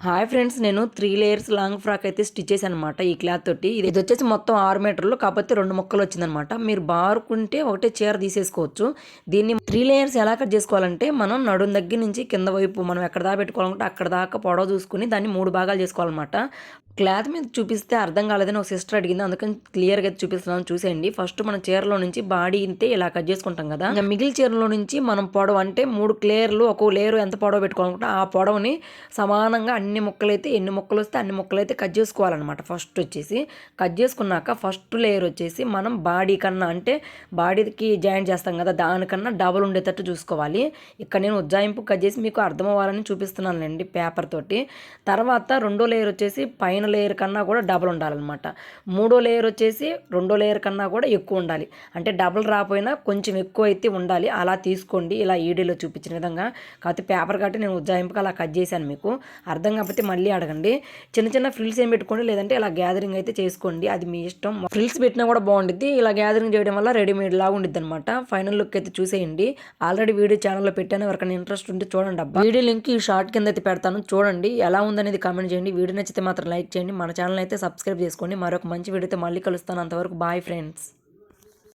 Hi friends, నేను 3 layers long frock అయితే stitch చేశాననమాట ఈ క్లాత్ తోటి. ఇది వచ్చేసి మొత్తం 6 మీటర్లు, కాకపోతే 2 ముక్కలు వచ్చిందనమాట. మీరు బారుకుంటే ఒకటే చీర తీసేసుకోవచ్చు. దీన్ని 3 లేయర్స్ ఎలా కట్ చేసుకోవాలంటే, మనం నడుం దగ్గర నుంచి కింద వైపు మనం ఎక్కడ దాకా పెట్టుకోవాలనుకుంటే అక్కడ దాకా పొడవు చూసుకొని దాన్ని 3 భాగాలు చేసుకోవాలన్నమాట. క్లాత్ మీద చూపిస్తే అర్థం కాలేదని ఒక సిస్టర్ అడిగింది, అందుకని క్లియర్గా చూపిస్తున్నాను, చూసేయండి. ఫస్ట్ మన చీరలో నుంచి బాడీ ఇంతే ఇలా కట్ చేసుకుంటాం కదా, ఇంకా మిగిలిన చీరలో నుంచి మనం పొడవు అంటే 3 లేయర్లు, ఒక్కో లేయర్ ఎంత పొడవు పెట్టుకోవాలనుకుంటే ఆ పొడవుని సమానంగా అన్ని ముక్కలైతే ఎన్ని ముక్కలు వస్తే అన్ని ముక్కలైతే కట్ చేసుకోవాలన్నమాట. ఫస్ట్ వచ్చేసి కట్ చేసుకున్నాక ఫస్ట్ లేయర్ వచ్చేసి మనం బాడీ కన్నా అంటే బాడీకి జాయింట్ చేస్తాం కదా, దానికన్నా డబుల్ ఉండేటట్టు చూసుకోవాలి. ఇక్కడ నేను ఉజ్జాయింపు కట్ చేసి మీకు అర్థం అవ్వాలని చూపిస్తున్నానండి పేపర్ తోటి. తర్వాత రెండో లేయర్ వచ్చేసి పైన లేయర్ కన్నా కూడా డబుల్ ఉండాలన్నమాట. మూడో లేయర్ వచ్చేసి రెండో లేయర్ కన్నా కూడా ఎక్కువ ఉండాలి. అంటే డబుల్ రాకపోయినా కొంచెం ఎక్కువ అయితే ఉండాలి. అలా తీసుకోండి, ఇలా ఈడీలో చూపించిన విధంగా. కాకపోతే పేపర్ కట్టి నేను ఉజ్జాయింపుగా అలా కట్ చేశాను. మీకు అర్థం కాకపోతే మళ్ళీ అడగండి. చిన్న చిన్న ఫ్రిల్స్ ఏం పెట్టుకోండి, లేదంటే ఇలా గ్యాదరింగ్ అయితే చేసుకోండి, అది మీ ఇష్టం. ఫ్రిల్స్ పెట్టినా కూడా బాగుండిద్ది, ఇలా గ్యాదరింగ్ చేయడం వల్ల రెడీమేడ్ లాగా ఉండిద్ది అనమాట. ఫైనల్ లుక్ అయితే చూసేయండి. ఆల్రెడీ వీడియో ఛానల్లో పెట్టాను, ఎవరికైనా ఇంట్రెస్ట్ ఉంటే చూడండి. అబ్బా వీడియో లింక్ ఈ షార్ట్ కింద అయితే పెడతాను, చూడండి. ఎలా ఉందనేది కామెంట్ చేయండి. వీడియో నచ్చితే మాత్రం లైక్ చేయండి. మన ఛానల్ అయితే సబ్స్క్రైబ్ చేసుకోండి. మరొక మంచి వీడియోతో మళ్ళీ కలుస్తాను. అంతవరకు బాయ్ ఫ్రెండ్స్.